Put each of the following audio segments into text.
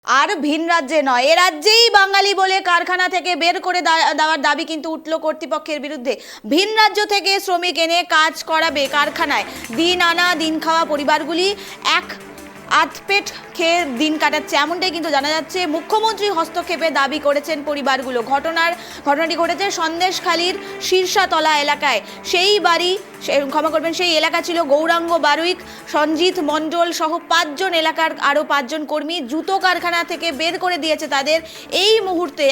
আর ভিন রাজ্যে নয়, এ রাজ্যেই বাঙালি বলে কারখানা থেকে বের করে দেওয়ার দাবি কিন্তু উঠল কর্তৃপক্ষের বিরুদ্ধে। ভিন রাজ্য থেকে শ্রমিক এনে কাজ করাবে কারখানায়। দিন আনা দিন খাওয়া পরিবারগুলি এক আধপেট খেয়ে দিন কাটাচ্ছে, এমনটাই কিন্তু জানা যাচ্ছে। মুখ্যমন্ত্রী হস্তক্ষেপে দাবি করেছেন পরিবারগুলো। ঘটনাটি ঘটেছে সন্দেশখালীর শীর্ষাতলা এলাকায়। সেই বাড়ি সেই এলাকা ছিল গৌরাঙ্গ বারুইক, সঞ্জিত মণ্ডল সহ 5 জন এলাকার আরও 5 জন কর্মী। জুতো কারখানা থেকে বের করে দিয়েছে তাদের। এই মুহূর্তে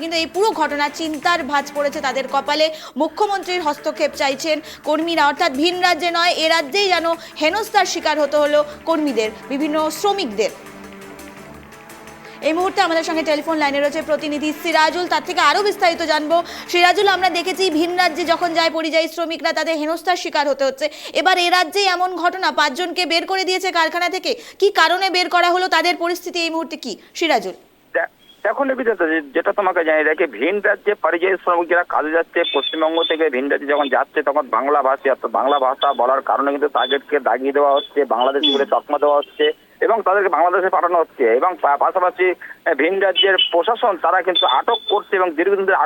কিন্তু এই পুরো ঘটনা চিন্তার ভাঁজ পড়েছে তাদের কপালে। মুখ্যমন্ত্রীর হস্তক্ষেপ চাইছেন কর্মীরা, অর্থাৎ ভিন রাজ্যে নয়, এ রাজ্যেই যেন হেনস্থার শিকার হতে হলো কর্মীদের, বিভিন্ন শ্রমিকদের। এই মুহূর্তে আমাদের সঙ্গে টেলিফোন লাইনে রয়েছে প্রতিনিধি সিরাজুল, তার থেকে আরো বিস্তারিত জানবো। সিরাজুল, আমরা দেখেছি ভিন রাজ্যে যখন যায় পরিযায়ী শ্রমিকরা তাদের হেনস্থার শিকার হতে হচ্ছে, এবার এ রাজ্যে এমন ঘটনা, 5 জনকে বের করে দিয়েছে কারখানা থেকে। কি কারণে বের করা হলো, তাদের পরিস্থিতি এই মুহূর্তে কি সিরাজুল? এখন যেটা তোমাকে জানিয়ে রাখি, ভিন রাজ্যে পরিযায়ী শ্রমিক যারা কাজে যাচ্ছে পশ্চিমবঙ্গ থেকে ভিন রাজ্যে যখন যাচ্ছে তখন বাংলা ভাষী, অর্থাৎ বাংলা ভাষা বলার কারণে কিন্তু তাদেরকে দাগিয়ে দেওয়া হচ্ছে, বাংলাদেশ বলে তকমা দেওয়া হচ্ছে এবং তাদেরকে বাংলাদেশে পাঠানো হচ্ছে। এবং পাশাপাশি ভিন রাজ্যের প্রশাসন তারা কিন্তু আটক করছে এবং দীর্ঘদিন ধরে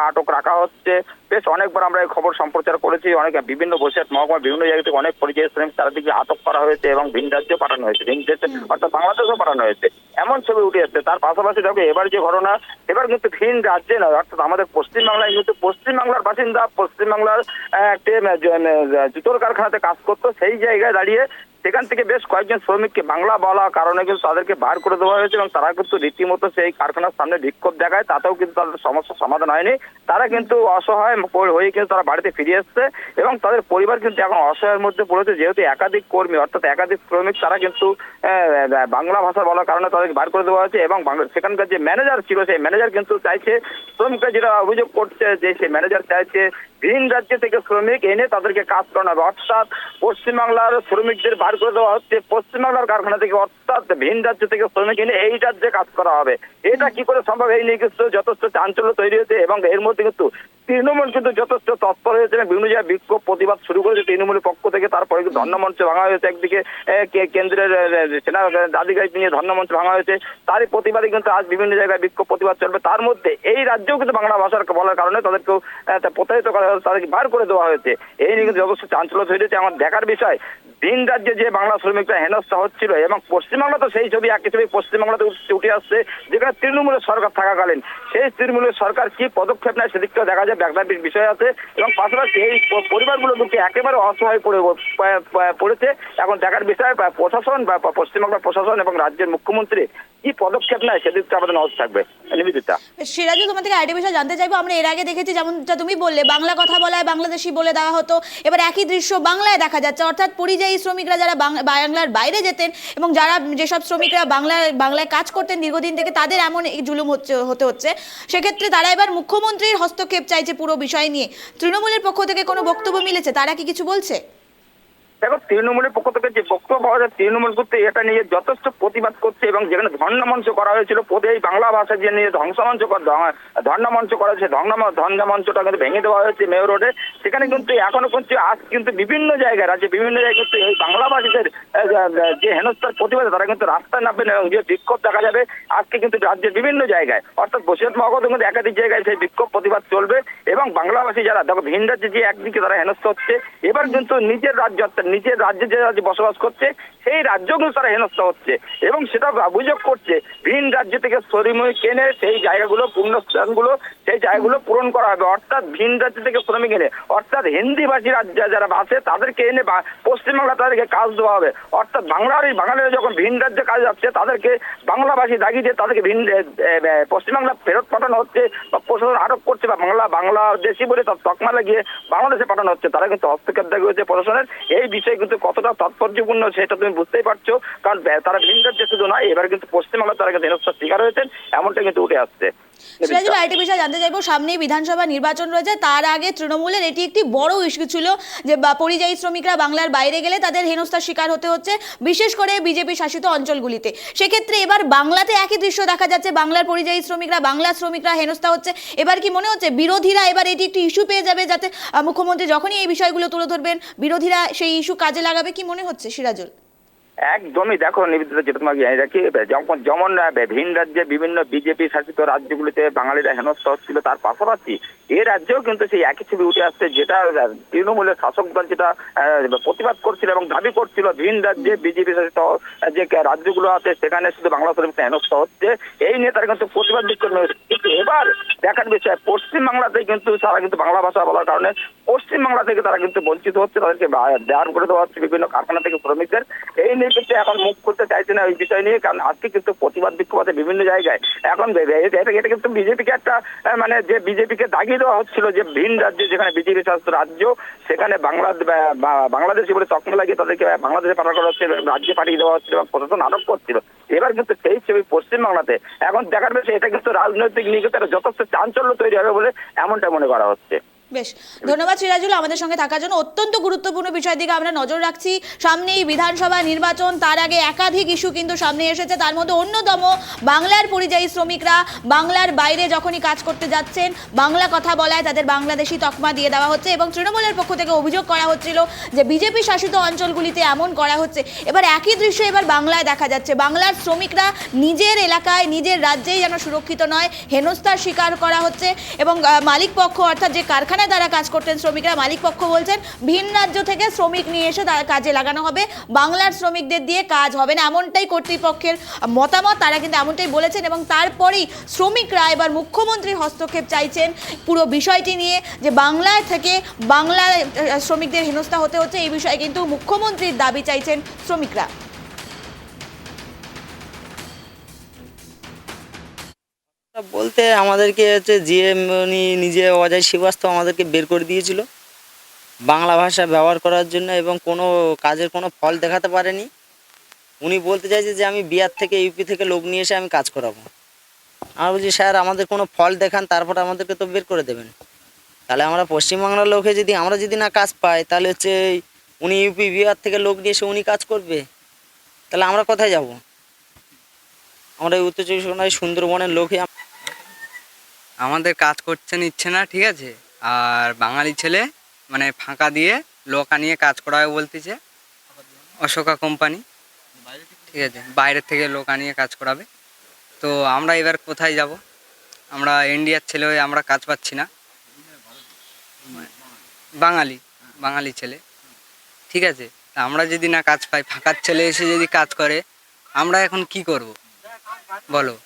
আটক রাখা হচ্ছে। বেশ অনেকবার আমরা এই খবর সম্প্রচার করেছি, অনেক বিভিন্ন বসিরহাট মহকুমার বিভিন্ন জায়গা থেকে অনেক পরিযায়ী শ্রমিক চারিদিকে আটক করা হয়েছে এবং ভিন রাজ্যে পাঠানো হয়েছে, ভিন দেশে অর্থাৎ বাংলাদেশেও পাঠানো হয়েছে, এমন ছবি উঠে আসছে। তার পাশাপাশি দেখো এবার যে ঘটনা, এবার কিন্তু ভিন রাজ্যে নয়, অর্থাৎ আমাদের পশ্চিমবাংলায় কিন্তু পশ্চিমবাংলার বাসিন্দা, পশ্চিমবাংলার জুতোর কারখানাতে কাজ করতো, সেই জায়গায় দাঁড়িয়ে সেখান থেকে বেশ কয়েকজন শ্রমিককে বাংলা বলা কারণে কিন্তু তাদেরকে বার করে দেওয়া হয়েছে এবং তারা কিন্তু রীতিমতো সেই কারখানার সামনে বিক্ষোভ দেখায়, তাতেও কিন্তু তাদের সমস্যার সমাধান হয়নি। তারা কিন্তু অসহায় হয়ে কিন্তু তারা বাড়িতে ফিরে এসছে এবং তাদের পরিবার কিন্তু এখন অসহায়ের মধ্যে পড়েছে, যেহেতু একাধিক কর্মী অর্থাৎ একাধিক শ্রমিক তারা কিন্তু বাংলা ভাষা বলার কারণে তাদেরকে বার করে দেওয়া হয়েছে। এবং সেখানকার যে ম্যানেজার ছিল সেই ম্যানেজার কিন্তু চাইছে, শ্রমিকরা যেটা অভিযোগ করছে যে সেই ম্যানেজার চাইছে ভিন রাজ্য থেকে শ্রমিক এনে তাদেরকে কাজ করানো হবে, অর্থাৎ পশ্চিমবাংলার শ্রমিকদের বার করে দেওয়া হচ্ছে পশ্চিমবাংলার কারখানা থেকে, অর্থাৎ ভিন রাজ্য থেকে শ্রমিক এনে এই রাজ্যে কাজ করা হবে। এটা কি করে সম্ভব, এই নিয়ে কিন্তু যথেষ্ট চাঞ্চল্য তৈরি হয়েছে এবং এর মধ্যে কিন্তু তৃণমূল কিন্তু যথেষ্ট তৎপর হয়েছে এবং বিভিন্ন জায়গায় বিক্ষোভ প্রতিবাদ শুরু করেছে তৃণমূলের পক্ষ থেকে। তারপরে কিন্তু ধর্ণামঞ্চ ভাঙা হয়েছে, একদিকে কেন্দ্রের সেনা আধিকারিক নিয়ে ধর্ণামঞ্চ ভাঙা হয়েছে, তারই প্রতিবাদে কিন্তু আজ বিভিন্ন জায়গায় বিক্ষোভ প্রতিবাদ চলবে। তার মধ্যে এই রাজ্যেও কিন্তু বাংলা ভাষার বলার কারণে তাদেরকেও প্রতারিত করা হয়েছে, তাদেরকে বার করে দেওয়া হয়েছে। এই নিয়ে কিন্তু যথেষ্ট চাঞ্চল্য তৈরি হয়েছে। আমার দেখার বিষয়, ভিন রাজ্যে যে বাংলা শ্রমিকরা হেনস্থা হচ্ছিল এবং পশ্চিমবাংলা তো সেই ছবি, একই ছবি পশ্চিমবাংলাতে উঠে আসছে, যেখানে তৃণমূলের সরকার থাকাকালীন সেই তৃণমূলের সরকার কি পদক্ষেপ নেয় সেদিকটাও দেখা যায়, ব্যাগদাবির বিষয় আছে। এবং পাশাপাশি এই পরিবারগুলো কিন্তু একেবারে অসহায় পড়েছে। এখন দেখার বিষয় প্রশাসন বা পশ্চিমবাংলার প্রশাসন এবং রাজ্যের মুখ্যমন্ত্রী কি পদক্ষেপ নেয় সেদিকটা আমাদের নজর থাকবে। নিবেদিতা, সিরাজুল, তোমার থেকে আরেকটা বিষয় জানতে চাইবো। আমরা এর আগে দেখেছি, যেমনটা তুমি বললে, বাংলা কথা বলায় বাংলাদেশি বলে দেওয়া হতো, এবার একই দৃশ্য বাংলায় দেখা যাচ্ছে, অর্থাৎ পরিযায়ী শ্রমিকরা যারা বাংলার বাইরে যেতেন এবং যেসব শ্রমিকরা বাংলায় কাজ করতেন দীর্ঘদিন থেকে, তাদের এমন জুলুম হতে হচ্ছে। সেক্ষেত্রে তারা এবার মুখ্যমন্ত্রীর হস্তক্ষেপ চাইছে পুরো বিষয় নিয়ে। তৃণমূলের পক্ষ থেকে কোনো বক্তব্য মিলেছে, তারা কি কিছু বলছে? দেখো, তৃণমূলের পক্ষ থেকে যে বক্তব্য পাওয়া যায়, তৃণমূল করতে এটা নিয়ে যথেষ্ট প্রতিবাদ করছে এবং যেখানে ধর্ণামঞ্চ করা হয়েছিল, এই বাংলা ভাষা যে নিয়ে ধর্ণামঞ্চ করা হয়েছে, ধর্ণামঞ্চটা কিন্তু ভেঙে দেওয়া হয়েছে মেয়র রোডে। সেখানে কিন্তু এখনো কিন্তু আজ কিন্তু বিভিন্ন জায়গায়, রাজ্যে বিভিন্ন জায়গায় কিন্তু এই বাংলা ভাষীদের যে হেনস্থার প্রতিবাদে তারা কিন্তু রাস্তায় নামবেন এবং যে বিক্ষোভ দেখা যাবে আজকে কিন্তু রাজ্যের বিভিন্ন জায়গায়, অর্থাৎ বসিরহাট মহকুমায় কিন্তু একাধিক জায়গায় সেই বিক্ষোভ প্রতিবাদ চলবে। এবং বাংলাভাষী যারা, দেখো ভিন রাজ্যে যে একদিকে তারা হেনস্থা হচ্ছে, এবার কিন্তু নিজের রাজ্যে যে রাজ্যে বসবাস করছে সেই রাজ্য কিন্তু তারা হেনস্থা হচ্ছে এবং সেটা অভিযোগ করছে ভিন রাজ্য থেকে শ্রমিক এনে সেই জায়গাগুলো, পূর্ণস্থানগুলো, সেই জায়গাগুলো পূরণ করা হবে, অর্থাৎ ভিন রাজ্য থেকে শ্রমিক এনে, অর্থাৎ হিন্দিভাষী যারা আছে তাদেরকে এনে পশ্চিমবাংলা তাদেরকে কাজ দেওয়া হবে। অর্থাৎ বাঙালিরা যখন ভিন রাজ্যে কাজ যাচ্ছে তাদেরকে বাংলাভাষী দাগিয়ে দিয়ে তাদেরকে পশ্চিমবাংলা ফেরত পাঠানো হচ্ছে বা প্রশাসন আটক করছে বা বাংলাদেশি বলে তকমা লাগিয়ে বাংলাদেশে পাঠানো হচ্ছে। তারা কিন্তু হস্তক্ষেপ দেখিয়েছে প্রশাসনের। এই বিষয়ে কিন্তু কতটা তাৎপর্যপূর্ণ সেটা তুমি বুঝতেই পারছো, কারণ তারা ভিন রাজ্যে শুধু নয়, এবার কিন্তু পশ্চিমবাংলা তারা কিন্তু হেনস্থার শিকার হয়েছেন, এমনটা কিন্তু উঠে আসছে। সিরাজুল, আরেকটি বিষয় জানতে চাইবো, সামনেই বিধানসভা নির্বাচন রয়েছে, তার আগে তৃণমূলের এটি একটি বড় ইস্যু ছিল যে পরিযায়ী শ্রমিকরা বাংলার বাইরে গেলে তাদের হেনস্থার শিকার হতে হচ্ছে, বিশেষ করে বিজেপি শাসিত অঞ্চলগুলিতে। সেক্ষেত্রে এবার বাংলাতে একই দৃশ্য দেখা যাচ্ছে, বাংলার পরিযায়ী শ্রমিকরা হেনস্থা হচ্ছে। এবার কি মনে হচ্ছে বিরোধীরা এবার এটি একটি ইস্যু পেয়ে যাবে, যাতে মুখ্যমন্ত্রী যখনই এই বিষয়গুলো তুলে ধরবেন বিরোধীরা সেই ইস্যু কাজে লাগাবে, কি মনে হচ্ছে সিরাজুল? একদমই দেখো নিবেদিতা, যেটা তোমাকে জানিয়ে রাখি, যেমন ভিন রাজ্যে বিভিন্ন বিজেপি শাসিত রাজ্যগুলিতে বাঙালিরা হেনস্থা হচ্ছিল, তার পাশাপাশি এ রাজ্যেও কিন্তু সেই একই ছবি উঠে আসছে, যেটা তৃণমূলের শাসক দল যেটা প্রতিবাদ করছিল এবং দাবি করছিল ভিন রাজ্যে বিজেপি শাসিত যে রাজ্যগুলো আছে সেখানে শুধু বাংলা শ্রমিকরা হেনস্থা হচ্ছে, এই নিয়ে তারা কিন্তু প্রতিবাদ বিক্ষোভ নিয়েছে। কিন্তু এবার দেখার বিষয়, পশ্চিমবাংলাতে কিন্তু তারা কিন্তু বাংলা ভাষা বলার কারণে পশ্চিমবাংলা থেকে তারা কিন্তু বঞ্চিত হচ্ছে, তাদেরকে দেওয়ান করে দেওয়া হচ্ছে বিভিন্ন কারখানা থেকে শ্রমিকদের। এই নিয়ে কিন্তু এখন মুখ খুলতে চাইছে না ওই বিষয় নিয়ে, কারণ আজকে কিন্তু প্রতিবাদ বিক্ষোভ আছে বিভিন্ন জায়গায়। এখন এটা কিন্তু বিজেপিকে একটা মানে যে বিজেপিকে দাগিয়ে দেওয়া হচ্ছিল যে ভিন রাজ্যে যেখানে বিজেপি শাসিত রাজ্য সেখানে বাংলাদেশি বলে তকমা লাগিয়ে তাদেরকে বাংলাদেশে পাঠানো করা হচ্ছে, রাজ্যে পাঠিয়ে দেওয়া হচ্ছিল এবং প্রশাসন আরোপ করছিল। এবার কিন্তু সেই ছবি পশ্চিমবাংলাতে এখন দেখার বিষয়, এটা কিন্তু রাজনৈতিক নিয়ে কিন্তু একটা যথেষ্ট চাঞ্চল্য তৈরি হবে বলে এমনটা মনে করা হচ্ছে। বেশ, ধন্যবাদ সিরাজুল আমাদের সঙ্গে থাকার জন্য। অত্যন্ত গুরুত্বপূর্ণ বিষয়ের দিকে আমরা নজর রাখছি। সামনেই বিধানসভা নির্বাচন, তার আগে একাধিক ইস্যু কিন্তু সামনে এসেছে, তার মধ্যে অন্যতম বাংলার পরিযায়ী শ্রমিকরা বাংলার বাইরে যখনই কাজ করতে যাচ্ছেন বাংলা কথা বলায় তাদের বাংলাদেশি তকমা দিয়ে দেওয়া হচ্ছে এবং তৃণমূলের পক্ষ থেকে অভিযোগ করা হচ্ছিল যে বিজেপি শাসিত অঞ্চলগুলিতে এমন করা হচ্ছে। এবার একই দৃশ্য এবার বাংলায় দেখা যাচ্ছে, বাংলার শ্রমিকরা নিজের এলাকায় নিজের রাজ্যেই যেন সুরক্ষিত নয়, হেনস্থার শিকার করা হচ্ছে এবং মালিক পক্ষ অর্থাৎ যে কারখানায় তারা কাজ করতেন শ্রমিকরা, মালিক পক্ষ বলছেন ভিন রাজ্য থেকে শ্রমিক নিয়ে এসে তারা কাজে লাগানো হবে, বাংলার শ্রমিকদের দিয়ে কাজ হবে না, এমনটাই কর্তৃপক্ষের মতামত। তারা কিন্তু এমনটাই বলেছেন এবং তারপরেই শ্রমিকরা এবার মুখ্যমন্ত্রীর হস্তক্ষেপ চাইছেন পুরো বিষয়টি নিয়ে, যে বাংলায় থেকে বাংলার শ্রমিকদের হেনস্থা হতে হচ্ছে, এই বিষয়ে কিন্তু মুখ্যমন্ত্রীর দাবি চাইছেন শ্রমিকরা। বলতে আমাদেরকে হচ্ছে জিএম উনি নিজে অজয় শ্রীবাস্তব আমাদেরকে বের করে দিয়েছিল বাংলা ভাষা ব্যবহার করার জন্য এবং কোনো কাজের কোনো ফল দেখাতে পারেনি। উনি বলতে চাইছে যে আমি বিহার থেকে ইউপি থেকে লোক নিয়ে এসে আমি কাজ করাবো। আমরা বলছি স্যার আমাদের কোনো ফল দেখান, তারপর আমাদেরকে তো বের করে দেবেন। তাহলে আমরা পশ্চিমবাংলার লোকে আমরা যদি না কাজ পাই তাহলে হচ্ছে উনি ইউপি বিহার থেকে লোক নিয়ে এসে উনি কাজ করবে, তাহলে আমরা কোথায় যাব? আমরা এই উত্তর চব্বিশ পরগনায় সুন্দরবনের লোকে আমাদের কাজ করতে নিচ্ছে না, ঠিক আছে। আর বাঙালি ছেলে মানে ফাঁকা দিয়ে লোক আনিয়ে কাজ করাবে বলতেছে, অশোকা কোম্পানি, ঠিক আছে, বাইরের থেকে লোক আনিয়ে কাজ করাবে। তো আমরা এবার কোথায় যাব? আমরা ইন্ডিয়ার ছেলে হয়ে আমরা কাজ পাচ্ছি না, বাঙালি ছেলে, ঠিক আছে। তা আমরা যদি না কাজ পাই, ফাঁকার ছেলে এসে যদি কাজ করে, আমরা এখন কি করব বলো?